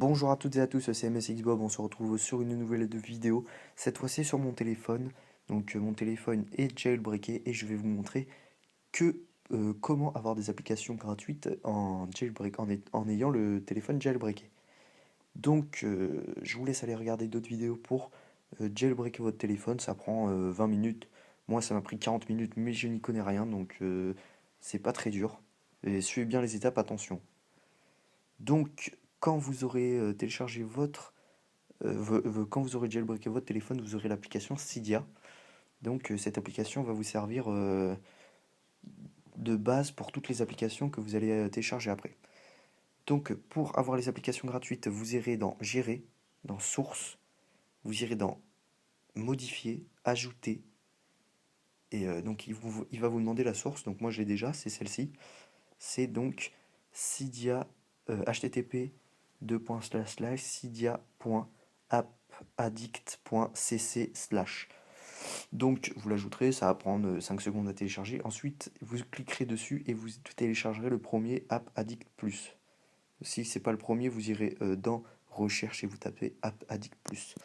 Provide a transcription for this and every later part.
Bonjour à toutes et à tous, c'est MSX Bob, on se retrouve sur une nouvelle vidéo, cette fois-ci sur mon téléphone. Donc mon téléphone est jailbreaké et je vais vous montrer comment avoir des applications gratuites en jailbreak, en ayant le téléphone jailbreaké. Donc je vous laisse aller regarder d'autres vidéos pour jailbreaker votre téléphone, ça prend 20 minutes. Moi ça m'a pris 40 minutes mais je n'y connais rien donc c'est pas très dur. Et suivez bien les étapes, attention. Donc, quand vous aurez téléchargé quand vous aurez jailbreaké votre téléphone, vous aurez l'application Cydia. Donc, cette application va vous servir de base pour toutes les applications que vous allez télécharger après. Donc, pour avoir les applications gratuites, vous irez dans Gérer, dans Sources, vous irez dans Modifier, Ajouter, et donc il va vous demander la source. Donc, moi je l'ai déjà, c'est celle-ci. C'est donc Cydia, http cydia.appaddict.cc/. Donc vous l'ajouterez, ça va prendre 5 secondes à télécharger. Ensuite, vous cliquerez dessus et vous téléchargerez le premier App Addict Plus. Si c'est pas le premier, vous irez dans Recherche et vous tapez App Addict Plus.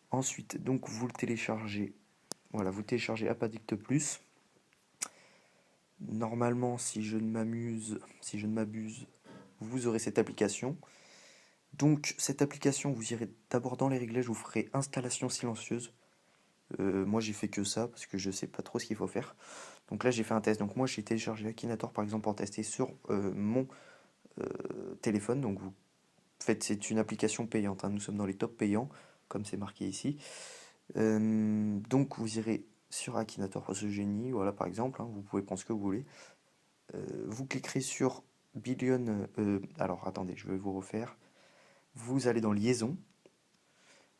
Ensuite, donc vous le téléchargez. Voilà, vous téléchargez App Addict Plus. Normalement, si je ne m'abuse, vous aurez cette application. Donc cette application, vous irez d'abord dans les réglages, vous ferez installation silencieuse. Moi j'ai fait que ça parce que je sais pas trop ce qu'il faut faire. Donc là j'ai fait un test. Donc moi j'ai téléchargé Akinator par exemple pour tester sur mon téléphone. Donc vous faites, c'est une application payante, hein. Nous sommes dans les top payants comme c'est marqué ici. Donc vous irez sur Akinator ce génie, voilà par exemple, hein, vous pouvez prendre ce que vous voulez. Vous cliquerez sur Billion. Alors attendez, je vais vous refaire. Vous allez dans liaison.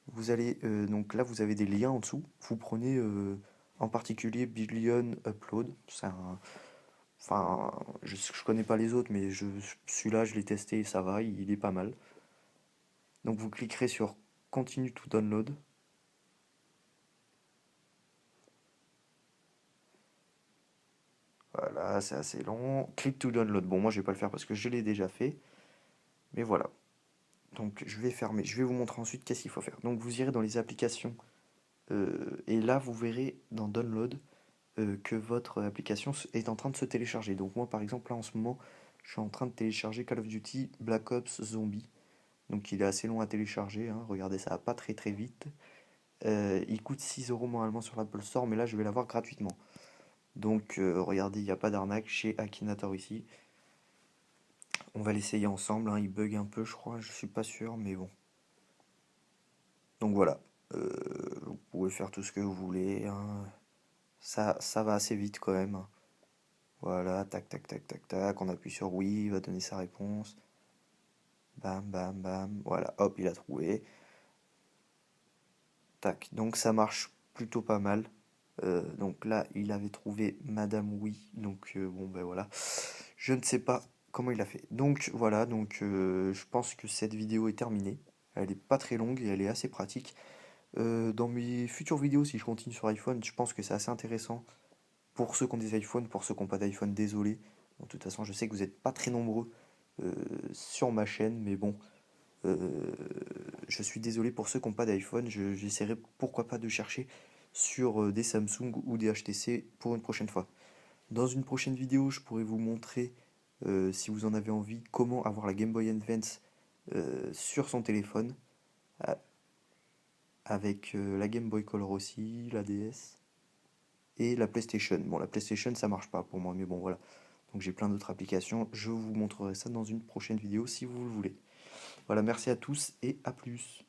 Vous allez donc là vous avez des liens en dessous. Vous prenez en particulier Billion Upload. C'est un, enfin je connais pas les autres, mais celui-là je l'ai testé et ça va, il est pas mal. Donc vous cliquerez sur Continue to download. Voilà, c'est assez long. Click to download. Bon, moi je vais pas le faire parce que je l'ai déjà fait. Mais voilà. Donc je vais fermer. Je vais vous montrer ensuite qu'est-ce qu'il faut faire. Donc vous irez dans les applications. Et là vous verrez dans Download que votre application est en train de se télécharger. Donc moi par exemple là en ce moment je suis en train de télécharger Call of Duty Black Ops Zombie. Donc il est assez long à télécharger, hein. Regardez, ça va pas très très vite. Il coûte 6 € normalement sur l'Apple Store, mais là je vais l'avoir gratuitement. Donc regardez, il n'y a pas d'arnaque chez Akinator ici. On va l'essayer ensemble, hein. Il bug un peu je crois, je suis pas sûr, mais bon. Donc voilà, vous pouvez faire tout ce que vous voulez, hein. Ça va assez vite quand même. Voilà, tac, tac, tac, tac, tac. On appuie sur oui, il va donner sa réponse. Bam, bam, bam. Voilà, hop, il a trouvé. Tac, donc ça marche plutôt pas mal. Donc là, il avait trouvé Madame Oui. Donc bon, ben voilà. Je ne sais pas comment il a fait. Donc voilà, donc je pense que cette vidéo est terminée. Elle est pas très longue et elle est assez pratique. Dans mes futures vidéos, si je continue sur iPhone, je pense que c'est assez intéressant. Pour ceux qui ont des iPhones, pour ceux qui n'ont pas d'iPhone, désolé. Bon, de toute façon, je sais que vous n'êtes pas très nombreux sur ma chaîne, mais bon, je suis désolé pour ceux qui n'ont pas d'iPhone. J'essaierai pourquoi pas de chercher sur des Samsung ou des HTC pour une prochaine fois. Dans une prochaine vidéo, je pourrais vous montrer, si vous en avez envie, comment avoir la Game Boy Advance sur son téléphone, avec la Game Boy Color aussi, la DS et la PlayStation. Bon, la PlayStation, ça marche pas pour moi, mais bon, voilà. Donc j'ai plein d'autres applications. Je vous montrerai ça dans une prochaine vidéo si vous le voulez. Voilà, merci à tous et à plus.